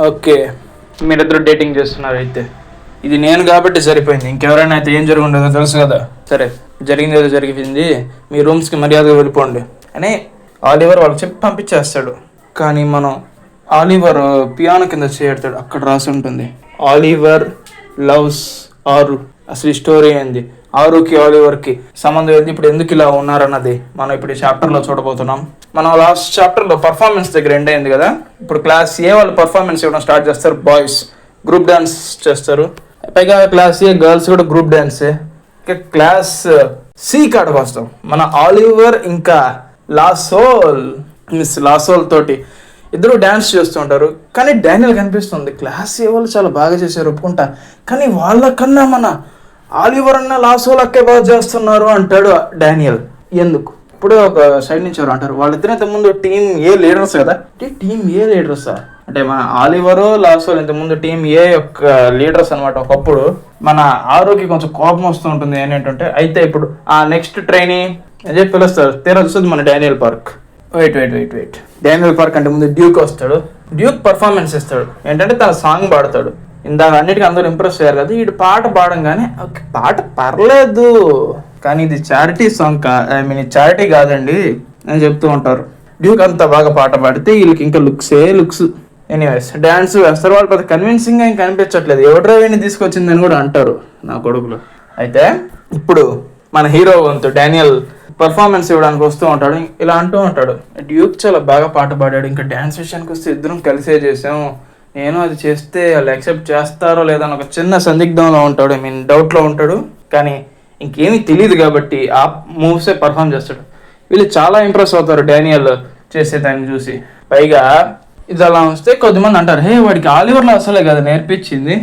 Okay, మీరిద్దరు dating చేస్తున్నారు అయితే. ఇది నేను కాబట్టి సరిపోయింది, ఇంకెవరైనా అయితే ఏం జరుగుండదో తెలుసు కదా. సరే, జరిగింది ఏదో జరిగింది, మీ రూమ్స్కి మర్యాదగా వెళ్ళిపోండి అని ఆలివర్ వాళ్ళకి చెప్పి పంపించేస్తాడు. కానీ మనం ఆలివర్ పియానో కింద చేయడతాడు, అక్కడ రాసి ఉంటుంది ఆలివర్ లవ్స్ ఆరు. అసలు ఈ స్టోరీ ఏంది, ఆరుకి ఆలివర్కి సంబంధం ఏంది, ఇప్పుడు ఎందుకు ఇలా ఉన్నారన్నది మనం ఇప్పుడు ఈ చాప్టర్లో చూడబోతున్నాం. మనం లాస్ట్ చాప్టర్లో పర్ఫార్మెన్స్ దగ్గర ఎండ్ అయింది కదా. ఇప్పుడు క్లాస్ ఏ వాళ్ళు పర్ఫార్మెన్స్ ఇవ్వడం స్టార్ట్ చేస్తారు. బాయ్స్ గ్రూప్ డాన్స్ చేస్తారు, పైగా క్లాస్ ఏ గర్ల్స్ కూడా గ్రూప్ డాన్సే. ఇంకా క్లాస్ సి కాడకు వస్తాం. మన ఆలివర్ ఇంకా మిస్ లాసోల్ తోటి ఇద్దరు డ్యాన్స్ చేస్తూ ఉంటారు. కానీ డానియల్ కనిపిస్తుంది క్లాస్ ఏ వాళ్ళు చాలా బాగా చేశారు ఒప్పుకుంటా, కానీ వాళ్ళకన్నా మన ఆలివర్ అన్న లాసోల్ అక్కే బాగా చేస్తున్నారు అంటాడు డానియల్. ఎందుకు? ఇప్పుడు ఒక సైడ్ నుంచి ఎవరు అంటారు, వాళ్ళిద్దరు ఇంతకుముందు టీమ్ ఏ లీడర్స్ కదా. టీమ్ ఏ లీడర్సా అంటే మన ఆలివరు లాసోల్ ఇంతకుముందు టీమ్ ఏ యొక్క లీడర్స్ అనమాట. ఒకప్పుడు మన ఆరోకి కొంచెం కోపం వస్తూ ఉంటుంది ఏంటంటే, అయితే ఇప్పుడు ఆ నెక్స్ట్ ట్రైనీ అని చెప్పి పిలుస్తారు. తీరా చూస్తుంది మన Daniel Park. Wait Daniel Park అంటే ముందు డ్యూక్ వస్తాడు. డ్యూక్ పర్ఫార్మెన్స్ ఇస్తాడు. ఏంటంటే తన సాంగ్ పాడతాడు. ఇందాక అన్నిటికీ అందరూ ఇంప్రెస్ అయ్యారు కదా, వీడు పాట పాడంగానే పాట పర్లేదు కానీ ఇది చారిటీ సాంగ్ చారిటీ కాదండి అని చెప్తూ ఉంటారు. డ్యూక్ అంత బాగా పాట పాడితే వీళ్ళకి ఇంకా లుక్స్. ఎనీవేస్ డ్యాన్స్ వేస్తారు. వాళ్ళు పెద్ద కన్విన్సింగ్గా ఇంకా కనిపించట్లేదు, ఎవడ్రా వీడిని తీసుకొచ్చిందని కూడా అంటారు నా కొడుకులు. అయితే ఇప్పుడు మన హీరో వంతు డానియల్ పర్ఫార్మెన్స్ ఇవ్వడానికి వస్తూ ఉంటాడు. ఇలా అంటూ ఉంటాడు, డ్యూక్ చాలా బాగా పాట పాడాడు, ఇంకా డ్యాన్స్ విషయానికి వస్తే ఇద్దరం కలిసే చేసాం, నేను అది చేస్తే వాళ్ళు యాక్సెప్ట్ చేస్తారో లేదా అని ఒక చిన్న సందిగ్ధంలో ఉంటాడు, డౌట్లో ఉంటాడు. కానీ ఇంకేమీ తెలియదు కాబట్టి ఆ మూవ్సే పర్ఫామ్ చేస్తాడు. వీళ్ళు చాలా ఇంప్రెస్ అవుతారు డానియల్ చేసేదాన్ని చూసి. పైగా ఇది అలా వస్తే కొద్దిమంది అంటారు, హే వాడికి ఆలివర్ లాసోలే కదా నేర్పించింది.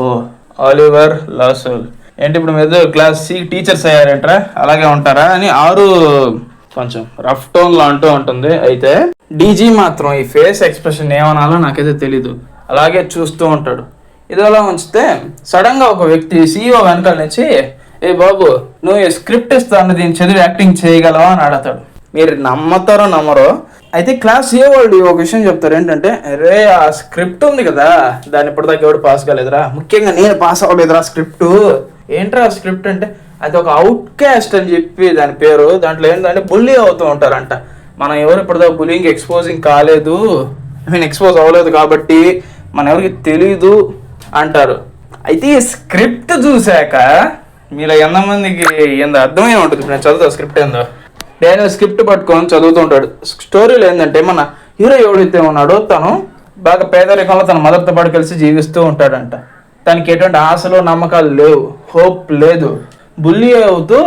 ఓ ఆలివర్ లాసోల్ ఏంటి ఇప్పుడు మీద క్లాస్ సి టీచర్స్ అయ్యారంటారా, అలాగే ఉంటారా అని ఆరు కొంచెం రఫ్ టోన్లో అంటూ ఉంటుంది. అయితే డీజీ మాత్రం ఈ ఫేస్ ఎక్స్ప్రెషన్ ఏమనాలో నాకైతే తెలీదు, అలాగే చూస్తూ ఉంటాడు. ఇది అలా ఉంచితే సడన్గా ఒక వ్యక్తి సీఈఓ వెనకాల నుంచి, ఏ బాబు నువ్వు ఈ స్క్రిప్ట్ ఇస్తాను, దీన్ని చదివి యాక్టింగ్ చేయగలవా అని అడతాడు. మీరు నమ్మతారో నమ్మరో, అయితే క్లాస్ ఏ వాళ్ళు ఒక విషయం చెప్తారు ఏంటంటే, అరే ఆ స్క్రిప్ట్ ఉంది కదా దాన్ని ఇప్పటిదాకా ఎవడు పాస్ కాలేదురా, ముఖ్యంగా నేను పాస్ అవ్వలేదురా స్క్రిప్ట్. ఏంట్రా స్క్రిప్ట్ అంటే, అది ఒక అవుట్ క్యాస్ట్ అని చెప్పి దాని పేరు. దాంట్లో ఏంటంటే బుల్లీ అవుతూ ఉంటారంట. మనం ఎవరు ఇప్పటిదాకా బుల్లింగ్ ఎక్స్పోజింగ్ కాలేదు, ఎక్స్పోజ్ అవ్వలేదు కాబట్టి మన ఎవరికి తెలీదు అంటారు. అయితే ఈ స్క్రిప్ట్ చూశాక మీలో ఎంతమందికి అర్థమై ఉంటుంది. నేను చదువుతా స్క్రిప్ట్ ఏందో. డానియల్ స్క్రిప్ట్ పట్టుకొని చదువుతూ ఉంటాడు. స్టోరీలో ఏంటంటే మన హీరో ఎవడైతే ఉన్నాడో తను బాగా పేదరికంలో తన మదర్తో పాటు కలిసి జీవిస్తూ ఉంటాడంట. తనకి ఎటువంటి ఆశలు నమ్మకాలు లేవు, హోప్ లేదు. బుల్లీ అవుతూ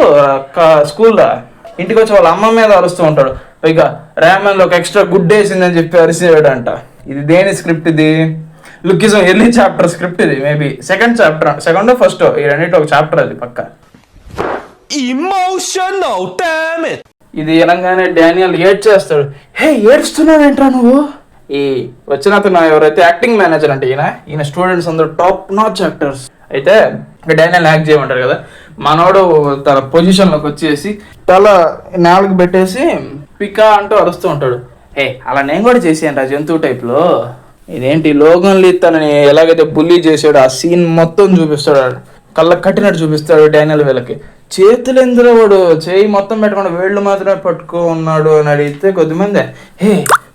స్కూల్లో ఇంటికి వచ్చి వాళ్ళ అమ్మ మీద అరుస్తూ ఉంటాడు. పైగా ర్యామన్లో ఒక ఎక్స్ట్రా గుడ్ వేసిందని చెప్పి అరిసేవాడంట. ఇది దేని స్క్రిప్ట్? ఇది లుకిజం ఎర్లీ చాప్టర్ స్క్రిప్ట్. ఇది మేబీ సెకండ్ ఫస్ట్ ఈ రెండింటి ఒక చాప్టర్ అది పక్క. ఇది అనగానే డానియల్ ఏడ్చేస్తాడు. హే ఏడుస్తున్నావేంట్రా నువ్వు? ఈ వచ్చిన అతను ఎవరైతే యాక్టింగ్ మేనేజర్ అంటే ఈయన స్టూడెంట్స్ అందరూ టాప్ నాచ్ యాక్టర్స్. అయితే డానియల్ యాక్ట్ చేయమంటారు కదా, మనోడు తన పొజిషన్లోకి వచ్చేసి తల నేలకు పెట్టేసి పికా అంటూ అరుస్తూ ఉంటాడు. హే అలా నేను కూడా చేసాను రా జంతువు టైప్లో. ఇదేంటి లోగన్ లీ తనని ఎలాగైతే బుల్లీ చేసాడో ఆ సీన్ మొత్తం చూపిస్తాడు, కళ్ళకు కట్టినట్టు చూపిస్తాడు డానియల్. వీళ్ళకి చేతులు ఎందులో వాడు చేయి మొత్తం పెట్టకుండా వేళ్ళు మాత్రమే పట్టుకో ఉన్నాడు అని అడిగితే కొద్దిమంది, హే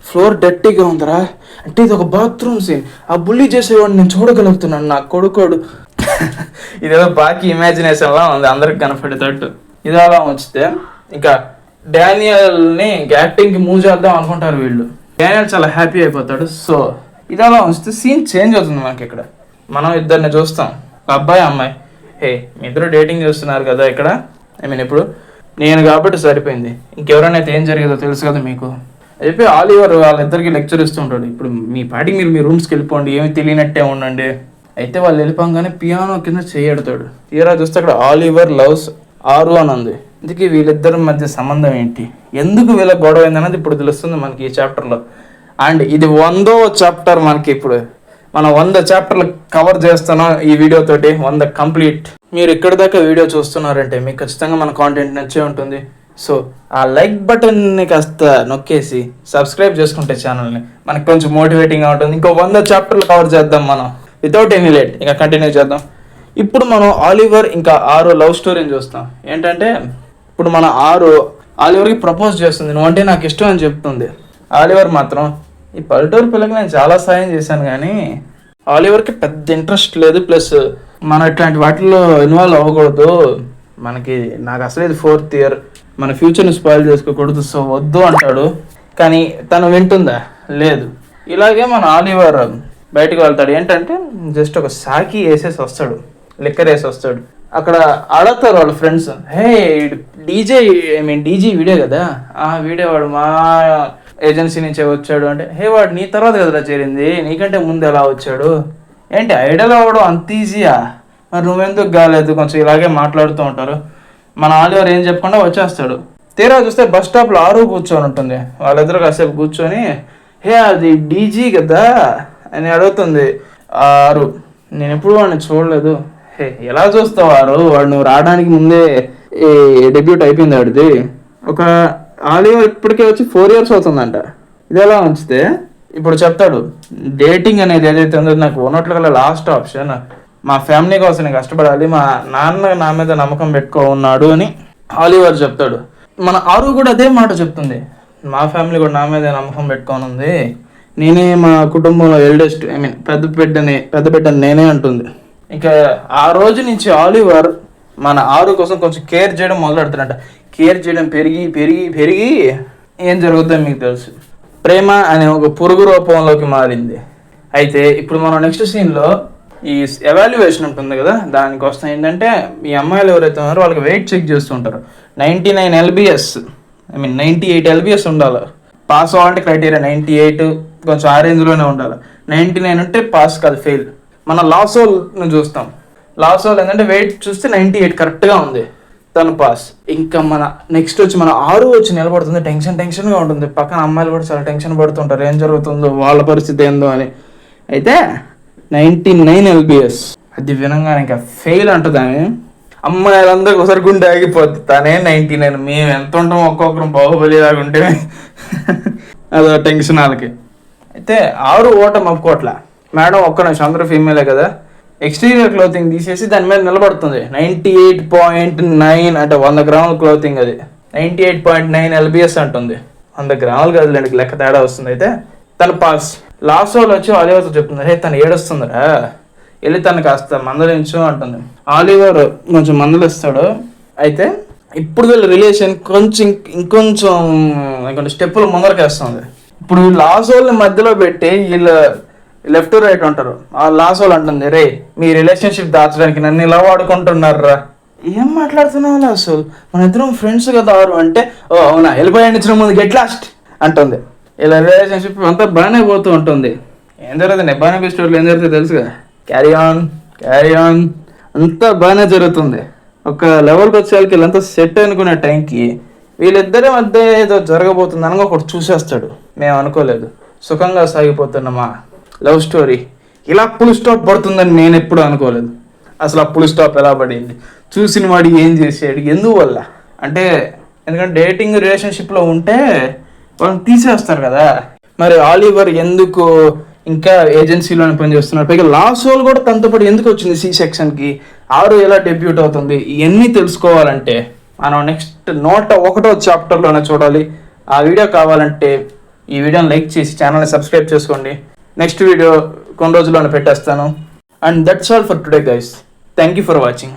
ఫ్లోర్ డర్టీగా ఉందరా అంటే ఇది ఒక బాత్రూమ్ సీన్, ఆ బుల్లీ చేసేవాడు నేను చూడగలుగుతున్నాను నా కొడుకోడు. ఇదేదో బాకీ ఇమాజినేషన్లా ఉంది అందరికి కనపడేటట్టు. ఇది అలా ఉంచితే ఇంకా డానియల్ని యాక్టింగ్కి మూవ్ చేద్దాం అనుకుంటారు వీళ్ళు. డానియల్ చాలా హ్యాపీ అయిపోతాడు. సో ఇది అలా ఉంచితే సీన్ చేంజ్ అవుతుంది. మనకి ఇక్కడ మనం ఇద్దరిని చూస్తాం, అబ్బాయి అమ్మాయి. హే మీ ఇద్దరు డేటింగ్ చేస్తున్నారు కదా ఇక్కడ, ఇప్పుడు నేను కాబట్టి సరిపోయింది, ఇంకెవరైనా అయితే ఏం జరిగేదో తెలుసు కదా మీకు అని చెప్పి ఆలివర్ వాళ్ళిద్దరికి లెక్చర్ ఇస్తూ ఉంటాడు. ఇప్పుడు మీ పాటికి మీరు మీ రూమ్స్కి వెళ్ళిపోండి, ఏమి తెలియనట్టే ఉండండి. అయితే వాళ్ళు వెళ్ళిపోగానే పియానో కింద చేయడతాడు. తీరా చూస్తే అక్కడ ఆలివర్ లవ్స్ ఆరు అని ఉంది. ఇందుకే వీళ్ళిద్దరి మధ్య సంబంధం ఏంటి, ఎందుకు వీళ్ళ గొడవ అయిందన్నది ఇప్పుడు తెలుస్తుంది మనకి ఈ చాప్టర్లో. అండ్ ఇది 100వ చాప్టర్. మనకి ఇప్పుడు మనం 100 చాప్టర్లు కవర్ చేస్తున్నాం ఈ వీడియోతోటి, 100 కంప్లీట్. మీరు ఇక్కడి దాకా వీడియో చూస్తున్నారంటే మీకు ఖచ్చితంగా మన కాంటెంట్ నచ్చే ఉంటుంది. సో ఆ లైక్ బటన్ని కాస్త నొక్కేసి సబ్స్క్రైబ్ చేసుకుంటే ఛానల్ని మనకు కొంచెం మోటివేటింగ్గా ఉంటుంది. ఇంకో 100 చాప్టర్లు కవర్ చేద్దాం మనం వితౌట్ ఎనీ లేట్. ఇక కంటిన్యూ చేద్దాం. ఇప్పుడు మనం ఆలివర్ ఇంకా ఆరు లవ్ స్టోరీని చూస్తాం. ఏంటంటే ఇప్పుడు మన ఆలివర్కి ప్రపోజ్ చేస్తుంది, నువ్వంటే నాకు ఇష్టం అని చెప్తుంది. ఆలివర్ మాత్రం ఈ పల్లెటూరు పిల్లకి నేను చాలా సాయం చేశాను కానీ ఆలివర్కి పెద్ద ఇంట్రెస్ట్ లేదు, ప్లస్ మనం ఇట్లాంటి వాటిల్లో ఇన్వాల్వ్ అవ్వకూడదు, నాకు అసలు ఇది 4th ఇయర్, మన ఫ్యూచర్ని స్పాయిల్ చేసుకోకూడదు, సో వద్దు అంటాడు. కానీ తను వింటుందా? లేదు. ఇలాగే మన ఆలివర్ బయటకు వెళ్తాడు. ఏంటంటే జస్ట్ ఒక సాకి వేసేసి వస్తాడు, లిక్కర్ వేసి వస్తాడు. అక్కడ అడుగుతారు వాళ్ళ ఫ్రెండ్స్, హే డీజీ వీడియో కదా, వీడియో వాడు మా ఏజెన్సీ నుంచే వచ్చాడు అంటే, హే వాడు నీ తర్వాత కదరా చేరింది, నీకంటే ముందు ఎలా వచ్చాడు, ఏంటి ఐడల్ అవ్వడం అంత ఈజీయా, మరి నువ్వెందుకు కాలేదు, కొంచెం ఇలాగే మాట్లాడుతూ ఉంటారు. మన ఆలివర్ ఏం చెప్పకుండా వచ్చేస్తాడు. తీరా చూస్తే బస్ స్టాప్లో ఆరు కూర్చొని ఉంటుంది. వాళ్ళిద్దరు కాసేపు కూర్చొని, హే అది డీజీ కదా అని అడుగుతుంది ఆరు. నేను ఎప్పుడు వాడిని చూడలేదు. హే ఎలా చూస్తావు వాడు నువ్వు రావడానికి ముందే డెబ్యూట్ అయిపోయింది వాడిది. ఒక ఆలివర్ ఇప్పటికే వచ్చి 4 years అవుతుందంట. ఇది ఎలా ఉంచితే ఇప్పుడు చెప్తాడు, డేటింగ్ అనేది ఏదైతే ఉందో నాకు ఉన్నట్లు కల్లా లాస్ట్ ఆప్షన్, మా ఫ్యామిలీ కోసం నేను కష్టపడాలి, మా నాన్న నా మీద నమ్మకం పెట్టుకో ఉన్నాడు అని ఆలివర్ చెప్తాడు. మన ఆరు కూడా అదే మాట చెప్తుంది, మా ఫ్యామిలీ కూడా నా మీద నమ్మకం పెట్టుకొని ఉంది, నేనే మా కుటుంబంలో ఎల్డెస్ట్, పెద్ద బిడ్డని నేనే అంటుంది. ఇంకా ఆ రోజు నుంచి ఆలివర్ మన ఆరు కోసం కొంచెం కేర్ చేయడం మొదలెడతాడంట. కేర్ చేయడం పెరిగి పెరిగి పెరిగి ఏం జరుగుతుందో మీకు తెలుసు, ప్రేమ అనే ఒక పురుగు రూపంలోకి మారింది. అయితే ఇప్పుడు మనం నెక్స్ట్ సీన్లో ఈ ఎవాల్యుయేషన్ ఉంటుంది కదా, దానికోసం ఏంటంటే ఈ అమ్మాయిలు ఎవరైతే ఉన్నారో వాళ్ళకి వెయిట్ చెక్ చేస్తుంటారు. 99 LBS 98 LBS ఉండాలి. పాస్ అవ్వాలంటే క్రైటీరియా 98, కొంచెం ఆ రేంజ్లోనే ఉండాలి. 99 ఉంటే పాస్ కాదు, ఫెయిల్. మన లాసోల్ని చూస్తాం. లాసోల్ ఏంటంటే వెయిట్ చూస్తే 98 కరెక్ట్గా ఉంది, తను పాస్. ఇంకా మన నెక్స్ట్ వచ్చి మన ఆరు వచ్చి నిలబడుతుంది. టెన్షన్గా ఉంటుంది. పక్కన అమ్మాయిలు కూడా చాలా టెన్షన్ పడుతుంటారు, ఏం జరుగుతుందో, వాళ్ళ పరిస్థితి ఏందో అని. అయితే 99 LBS అది వినంగానే ఇంకా ఫెయిల్ అంటుంది ఆమె. అమ్మాయిలందరికీ ఒకసారి గుండె ఆగిపోద్ది. తనే 99, మేము ఎంత ఉంటాం ఒక్కొక్కరు బాహుబలి లాగా ఉంటే అదో టెన్షన్ వాళ్ళకి. అయితే ఆరు ఓటం ఒప్పుకోట్లా. మేడం ఒక్క నిమిషం, అందరూ ఫీమేలే కదా, ఎక్స్టీరియర్ క్లోతింగ్ తీసేసి దాని మీద నిలబడుతుంది. 98.9 అంటే 100 గ్రాముల క్లోతింగ్, అది 98.9 LBS అంటుంది. 100 గ్రాములు కదలేండి, లెక్క తేడా వస్తుంది. అయితే తను పాస్. లాస్ట్ వాళ్ళు వచ్చి ఆలివర్తో చెప్తుంది, హే తను ఏడుస్తుందిరా, వెళ్ళి తను కాస్త మందలించు అంటుంది. ఆలివర్ కొంచెం మందలిస్తాడు. అయితే ఇప్పుడు వీళ్ళ రిలేషన్ ఇంకొంచెం స్టెప్పులు ముందరకు వేస్తుంది. ఇప్పుడు లాస్ట్ వాళ్ళని మధ్యలో పెట్టి వీళ్ళు లెఫ్ట్ రైట్ ఉంటారు. ఆ లాస్ట్ వాళ్ళు అంటుంది, రే మీ రిలేషన్షిప్ దాచడానికి నన్ను ఇలా వాడుకుంటున్నారా, ఏం మాట్లాడుతున్నావు అసలు, మన ఇద్దరం ఫ్రెండ్స్ కదా ఆరు అంటే, ఓ అవునా వెళ్ళిపోయాడించిన ముందు గెట్ లాస్ట్ అంటుంది. ఇలా రిలేషన్షిప్ అంతా బాగానే పోతూ ఉంటుంది. ఏం జరుగుతుంది నెబ్బానీ స్టోరీలో ఏం జరుగుతుంది తెలుసు కదా, క్యారీ ఆన్ అంతా బాగానే జరుగుతుంది. ఒక లెవెల్కి వచ్చేసరికి వీళ్ళంతా సెట్ అనుకునే టైంకి వీళ్ళిద్దరి మధ్య ఏదో జరగబోతుంది అనగా ఒకటి చూసేస్తాడు. మేము అనుకోలేదు, సుఖంగా సాగిపోతున్నమా లవ్ స్టోరీ ఇలా ఫుల్ స్టాప్ పడుతుందని నేను ఎప్పుడు అనుకోలేదు. అసలు ఆ ఫుల్ స్టాప్ ఎలా పడింది, చూసిన వాడు ఏం చేసాడు, ఎందువల్ల అంటే, ఎందుకంటే డేటింగ్ రిలేషన్షిప్లో ఉంటే వాళ్ళని తీసేస్తారు కదా. మరి ఆలివర్ ఎందుకు ఇంకా ఏజెన్సీలోనే పనిచేస్తున్నారు, పైగా లాస్ట్ రోల్ కూడా తనతో పాటు ఎందుకు వచ్చింది C-sectionకి, ఆరు ఎలా డెబ్యూట్ అవుతుంది, ఇవన్నీ తెలుసుకోవాలంటే మనం నెక్స్ట్ 101వ చాప్టర్లోనే చూడాలి. ఆ వీడియో కావాలంటే ఈ వీడియోని లైక్ చేసి ఛానల్ని సబ్స్క్రైబ్ చేసుకోండి. నెక్స్ట్ వీడియో కొన్ని రోజుల్లోనే పెట్టేస్తాను. And that's all for today guys. Thank you for watching.